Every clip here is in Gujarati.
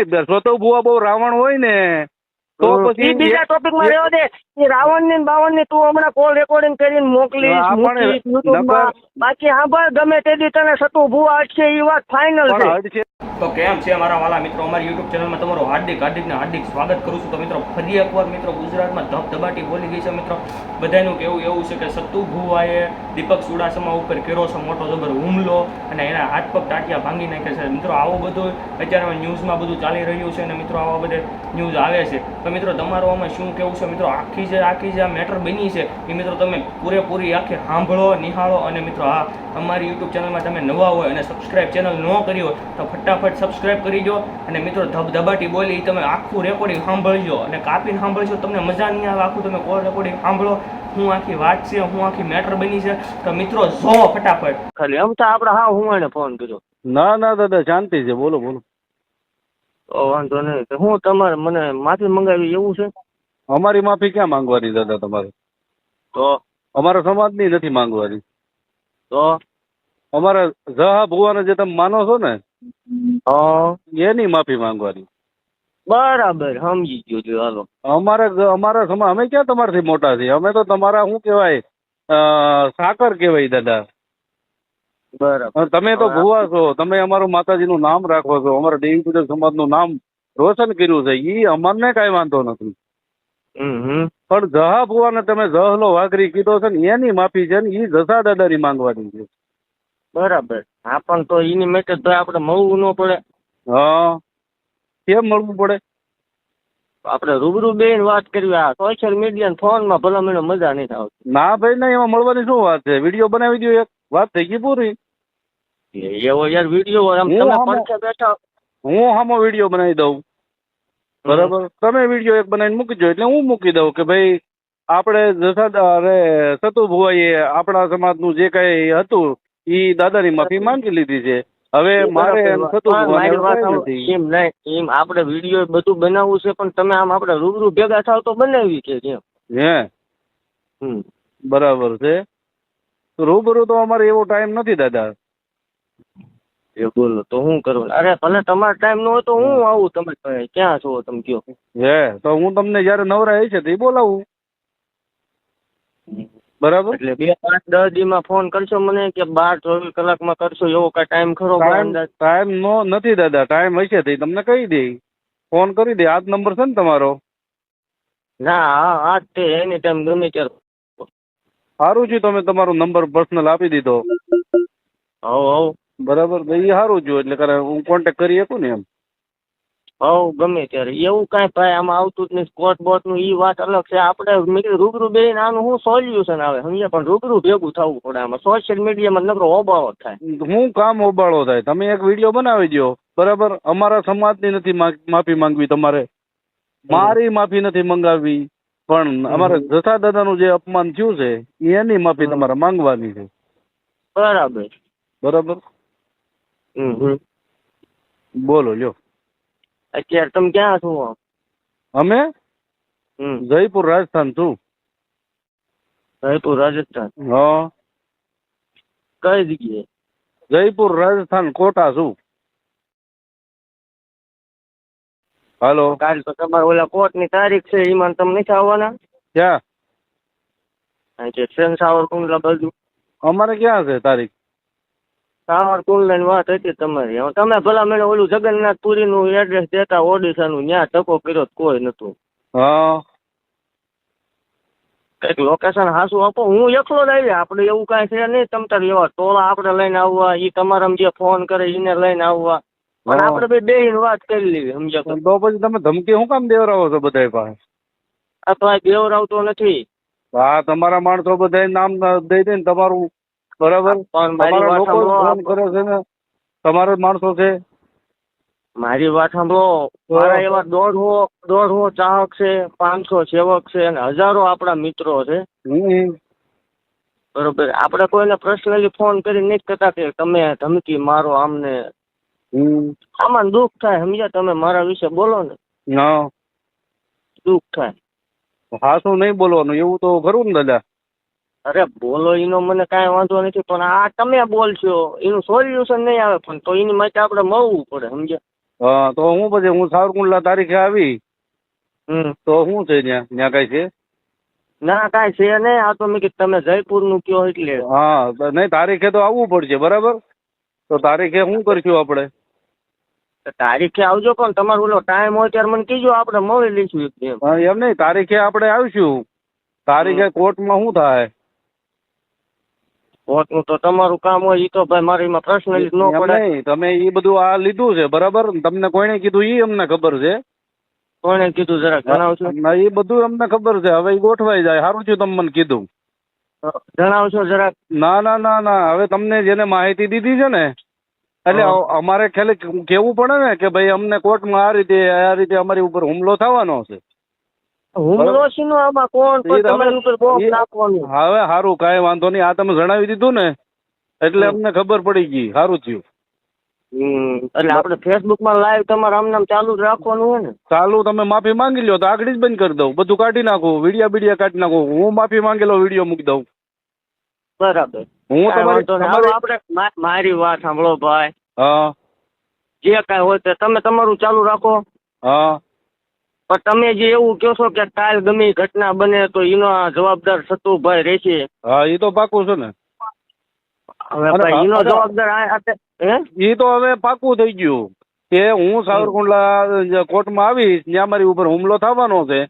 નહીં, સ્વતઃ ભુવા બહુ રાવણ હોય ને તો પછી બીજા ટોપિક માં રહેવા દે. રાવણ ને બાવન ને તું હમણાં કોલ રેકોર્ડિંગ કરીને મોકલીશ. બાકી સાંભળ, ગમે તે દી તને સતુ ભુવા અટશે એ વાત ફાઇનલ છે. તો કેમ છે મારા વાલા મિત્રો, અમારી યુટ્યુબ ચેનલમાં તમારું હાર્દિક સ્વાગત કરું છું. તો મિત્રો ફરી એકવાર મિત્રો ગુજરાતમાં ધબધબાટી બોલી ગઈ છે. મિત્રો બધાનું કેવું એવું છે કે સતુ ભુવાએ દીપક ચુડાસમા ઉપર કર્યો છે મોટો જબર હુમલો અને એના હાથ પગ ટાટિયા ભાંગી નાખે છે. મિત્રો આવું બધું અત્યારે ન્યૂઝમાં બધું ચાલી રહ્યું છે અને મિત્રો આવા બધે ન્યૂઝ આવે છે. તો મિત્રો તમારું આમાં શું કેવું છે? મિત્રો આખી જે આ મેટર બની છે એ મિત્રો તમે પૂરેપૂરી આખી સાંભળો, નિહાળો અને મિત્રો હા અમારી યુટ્યુબ ચેનલમાં તમે નવા હોય અને સબસ્ક્રાઇબ ચેનલ ન કરી હોય તો ફટાફટ સબસ્ક્રાઇબ કરી દો. અને મિત્રો ધબધબાટી બોલી તમે આખું રેકોર્ડિંગ સાંભળજો અને કાપીને સાંભળજો, તમને મજા નહીં આવે. આખું તમે કોલ રેકોર્ડિંગ સાંભળો, હું આખી વાત છે, હું આખી મેટર બની છે. તો મિત્રો જો ફટાફટ ખાલી આમ તો આપણે હા હું એને ફોન કર્યો. ના દાદા શાંતિ છે, બોલો. તો વાંધો નહીં. હું તમારે મને માફી મંગાવી એવું છે? અમારી માફી ક્યાં માંગવાની દાદા તમારે? તો અમારા સમાજની નથી માંગવાની. તો અમારા જહા ભુવાને જે તમે માનો છો ને એની માફી માંગવાની. બરાબર, સમજી ગયો છું. હાલો, અમારા સમાજ, અમે ક્યાં તમારથી મોટા છીએ? અમે તો તમારા શું કહેવાય સાકર કહેવાય દાદા. બરાબર, તમે તો ભુવા છો, તમે અમારું માતાજીનું નામ રાખો છો, અમારા દેવી પૂજક સમાજનું નામ રોશન કર્યું છે, એ અમને કઈ વાંધો નથી. પણ જહા ભુવાને તમે જહલો વાઘરી કીધો છે ને એની માફી છે ને એ જસા દાદાની માંગવાની છે. બરાબર. હા પણ તો એની માટે તો આપણે મળવું ન પડે? હા, કેમ મળવું પડે? આપણે રૂબરૂ બેન વાત કરવી. આ સોશિયલ મીડિયા ફોનમાં ભલા મને મજા નહીં આવતી. ના ભાઈ ના, એમાં મળવાની શું વાત છે? વિડીયો બનાવી દો, એક વાત થઈ ગઈ પૂરી. એવો યાર વિડીયો બેઠા હું હામો વિડીયો બનાવી દઉં, બરાબર? તમે વિડીયો એક બનાવીને મૂકી દો એટલે હું મૂકી દઉં કે ભાઈ આપણે સતુ ભુવાએ આપણા સમાજનું જે કઈ હતું એ દાદાની માફી માંગી લીધી છે. હવે મારે સતુ એમ નહીં, એમ આપણે વિડીયો બધું બનાવવું છે પણ તમે આમ આપણે રૂબરૂ ભેગા થાવ તો બનાવી છે કેમ? હે, બરાબર છે. રૂબરૂ તો અમારે એવો ટાઈમ નથી દાદા. એ બોલો તો હું કરું? અરે ભલે તમારો ટાઈમ ન હોય તો હું આવું. તમે ક્યાં છો તમે કયો? હે, તો હું તમને જયારે નવરા છે તો બોલાવું, બરાબર? એટલે 2-5-10 દીમાં ફોન કરશો મને કે 12-24 કલાકમાં કરશો એવો કઈ ટાઈમ ખરો? ટાઈમ નો નથી દાદા, ટાઈમ હશે તો તમને કહી દે, ફોન કરી દે. આ જ નંબર છે ને તમારો? ના, હા જ તે. એની ટાઈમ ગમે ત્યારે. સારું છે, તમે તમારો નંબર પર્સનલ આપી દીધો. હવ બરાબર, તો એ સારું જો એટલે હું કોન્ટેક્ટ કરી શકું ને એમ. ગમે ત્યારે એવું કાંઈ ભાઈ આમાં આવતું જ નહીં. સ્કોટ બોટ નું એ વાત અલગ છે. આપણે રૂબરૂ બેન આનું શું સોલ્યુશન આવે સમજે, પણ રૂબરૂ ભેગું થવું પડે. આમાં સોશિયલ મીડિયામાં નકરો ઓબાળો થાય. હું કામ ઓબાળો થાય? તમે એક વિડીયો બનાવી દો, બરાબર? અમારા સમાજની નથી માફી માંગવી તમારે, મારી માફી નથી મંગાવવી, પણ અમારા જસા દાદાનું જે અપમાન થયું છે એની માફી તમારે માંગવાની છે. બરાબર બરાબર. બોલો લ્યો. અત્યારે તમે ક્યાં છો? અમે જયપુર રાજસ્થાન છું. જયપુર રાજસ્થાન? હા. કઈ જગ્યાએ? જયપુર રાજસ્થાન, કોટા છું. હાલો. કાલ તો તમારે ઓલા કોર્ટ ની તારીખ છે, એમાં તમે નથી આવવાના? ક્યાં? ટ્રેન સાવરકુંડલા બાજુ. અમારે ક્યાં છે તારીખ? સાવરકુંડલા ની વાત હતી તમારી. તમે ભલા મને ઓલું જગન્નાથપુરી નું એડ્રેસ દેતા ઓડિશા નું, ત્યાં ટકો કર્યો કોઈ નતું. હા, કઈક લોકેશન હાસું આપો. હું એકલો જ આવી, આપડે એવું કઈ છે નહીં. તમ તાર એવા ટોળા આપણે લઈને આવવા, એ તમારા જે ફોન કરે એને લઈને આવવા, પણ આપણે બે વાત કરી લેવી સમજ્યા? તો પછી તમે ધમકી શું કામ દેવરાવો છો બધા પાસે? આ તો આ દેવરાવતો નથી. હા, તમારા માણસો બધા નામ દઈ દે ને તમારું, બરાબર? તમારા લોકો ફોન કરે છે ને, તમારા માણસો છે. મારી વાત સાંભળો, મારા એવા 150 ચાહક છે, 500 સેવક છે અને હજારો આપણા મિત્રો છે, બરોબર? આપણે કોઈને પર્સનલી ફોન કરી નથી કરતા કે તમે ધમકી મારો આમને. આમાં દુઃખ થાય સમજ્યા? તમે મારા વિશે બોલો ને, દુઃખ થાય. હા, શું નહીં બોલવાનું એવું તો ખરું ને દાદા? અરે બોલો એનો મને કાંઈ વાંધો નથી, પણ આ તમે બોલશો એનું સોલ્યુશન નહીં આવે, પણ તો એની માટે આપણે મળવું પડે સમજ્યા? હા તો હું પછી હું સાવરકુંડલા તારીખે આવી તો શું છે ત્યાં ત્યાં કઈ છે? ના કાંઈ છે નહીં. આ તો મેં કીધું તમે જયપુર નું કયો એટલે. હા તો નહીં તારીખે તો આવવું પડશે બરાબર. તો તારીખે શું કરશું આપણે? તારીખે આવજો પણ તમારો ઓલો ટાઈમ હોય ત્યારે મને કીજો, આપણે મળી લઈશું એક દી એમ. હા એમ નહીં તારીખે આપણે આવીશું. તારીખે કોર્ટમાં શું થાય? કોર્ટનું તો તમારું કામ હોય, એ તો ભાઈ મારે એમાં પર્સનલી ન એમ પડે. નહીં તમે એ બધું આ લીધું છે બરાબર. તમને કોઈને કીધું એ અમને ખબર છે. કોણે કીધું જરાક જણાવશો? ના એ બધું અમને ખબર છે. હવે એ ગોઠવાઈ જાય. સારું થયું તમે મને કીધું. જણાવશો જરાક? ના ના ના ના હવે તમને જેને માહિતી દીધી છે ને એટલે અમારે ખાલી કેવું પડે ને કે ભાઈ અમને કોર્ટમાં આ રીતે અમારી ઉપર હુમલો થવાનો છે. હુમલો છે ને આમાં કોણ પણ તમારી ઉપર બોમ્બ નાખવાનું. હવે સારું કાંઈ વાંધો નહીં. આ તમે જણાવી દીધું ને એટલે અમને ખબર પડી ગઈ. સારું થયું. એટલે આપણે ફેસબુક માં લાઈવ તમારે આમ ચાલુ જ રાખવાનું હોય ને? ચાલુ તમે માફી માંગી લ્યો તો આગળ જ બંધ કરી દઉં. બધું કાઢી નાખું. વિડીયા કાઢી નાખું. હું માફી માંગેલો વિડીયો મૂકી દઉં. બરાબર. હું તમારી આપણે મારી વાત સાંભળો ભાઈ. હા જે કાંઈ હોય તે તમે તમારું ચાલુ રાખો. હા પણ તમે જે એવું કહો છો કે કાલ ગમે એ ઘટના બને તો એનો જવાબદાર સતુભાઈ રહેશે. હા એ તો પાકું છે ને. હવે ભાઈ એનો જવાબદાર એ તો હવે પાકું થઈ ગયું કે હું સાવરકુંડલા કોર્ટમાં આવીશ ત્યાં મારી ઉપર હુમલો થવાનો છે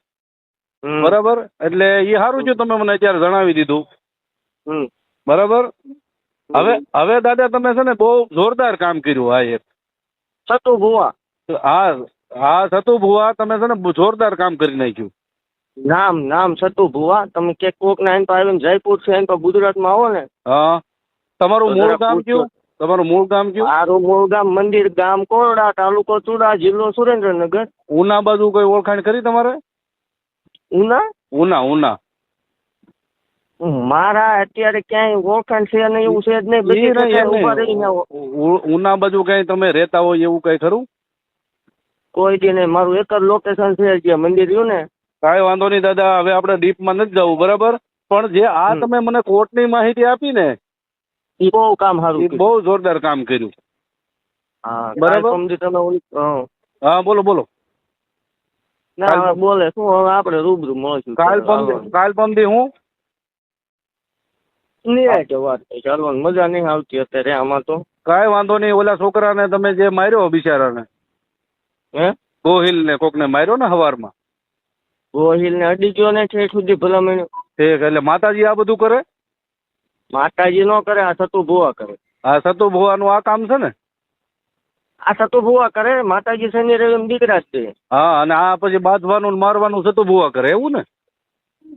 બરાબર. એટલે એ સારું છે તમે મને અત્યારે જણાવી દીધું બરાબર. હવે દાદા તમે છે ને બહુ જોરદાર કામ કર્યું. આ એક સતુ ભુવા. હા સતુ ભુવા તમે છે ને જોરદાર કામ કરી નાખ્યું. નામ સતુ ભુવા. તમે કે કોક ના એમ તો આવીને જયપુર છે એમ તો ગુજરાતમાં આવો ને. હા તમારું મૂળ ગામ કયું? તમારું મૂળ ગામ કયું? મારું મૂળ ગામ મંદિર ગામ કોરડા, તાલુકો ચુડા, જિલ્લો સુરેન્દ્રનગર. ઉના બાજુ કોઈ ઓળખાણ કરી તમારે? ઉના ઉના મારા અત્યારે ક્યાંય ઓળખાણ છે નહીં, એવું છે જ નહીં. બધી જગ્યાએ ઊભા રહીને ઉના બાજુ કઈ તમે રહેતા હોય એવું કઈ ખરું? કોઈ દી નહીં. મારું એક જ લોકેશન છે જે મંદિર રહ્યું ને. કાંઈ વાંધો નહીં દાદા. હવે આપણે ડીપમાં નથી જવું બરાબર. પણ જે આ તમે મને કોર્ટની માહિતી આપી ને એ બહુ કામ સારું, બહુ જોરદાર કામ કર્યું. હા બરાબર. તમે હા બોલો. ના બોલે શું હવે આપણે રૂબરૂ મળશું. કાલ પમદી હું નિરાંતે વાત થઈ. ચાલવાની મજા નહીં આવતી અત્યારે આમાં તો. કાંઈ વાંધો નહીં. ઓલા છોકરાને તમે જે માર્યો બિચારાને ગોહિલ ને કોકને માર્યો ને હવારમાં. ગોહિલ ને અડી ગયો ને ઠેઠ સુધી ભલામણ. ઠીક. એટલે માતાજી આ બધું કરે? માતાજી નો કરે, આ સતુ ભુવા કરે. હા સતુ ભુવાનું આ કામ છે ને. આ સતુ ભુવા કરે. માતાજી શનિ રવિ દીકરા જ છે. હા અને આ પછી બાંધવાનું મારવાનું સતુ ભુવા કરે એવું ને?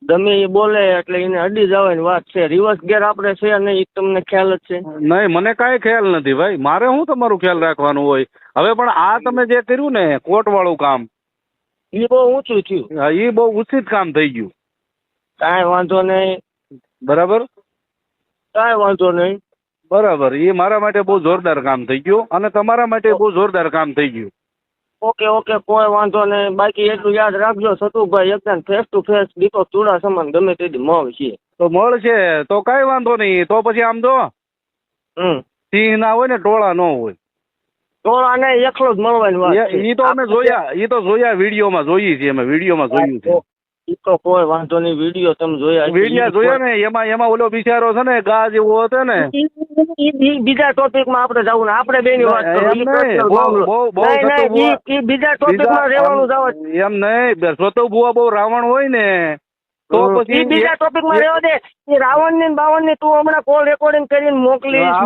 ગમે એ બોલે એટલે એને અડી જવાની વાત છે. રિવર્સ ગેર આપણે છે નહીં, એ તમને ખ્યાલ જ છે. નહીં મને કાંઈ ખ્યાલ નથી ભાઈ. મારે શું તમારું ખ્યાલ રાખવાનું હોય? હવે પણ આ તમે જે કર્યું ને કોર્ટ વાળું કામ એ બહુ ઊંચું થયું. હા એ બહુ ઉચિત કામ થઈ ગયું. કાંઈ વાંધો નહીં. બરાબર. કાંઈ વાંધો નહીં. બરાબર. એ મારા માટે બહુ જોરદાર કામ થઈ ગયું અને તમારા માટે બહુ જોરદાર કામ થઈ ગયું. ઓકે કોઈ વાંધો નહીં. બાકી એટલું યાદ રાખજો સતુભાઈ એકદમ ફેસ ટુ ફેસ દીપક ચુડાસમા ગમે તે મળશે તો મળશે તો કાંઈ વાંધો નહીં. તો પછી આમ જો સિંહ ના હોય ને ટોળા ન હોય. ટોળા નહીં, એકલો જ મળવાની વાત. એ તો અમે જોયા વિડીયોમાં જોઈએ છીએ. અમે વિડીયોમાં જોયું છે. એ તો કોઈ વાંધો નહીં. વિડીયો તમે જોયા ને એમાં ઓલો બિચારો છે ને ગા જેવો હતો ને. બીજા ટોપિક માં આપણે જવું ને આપણે બેની વાત બીજા ટોપિક માં રહેવાનું જવું એમ નહીં. સતુ ભુવા બહુ રાવણ હોય ને તો પછી બીજા ટોપિક માં રહેવા દે. રાવણ ની બાવન ની તું હમણાં કોલ રેકોર્ડિંગ કરીને મોકલીશ.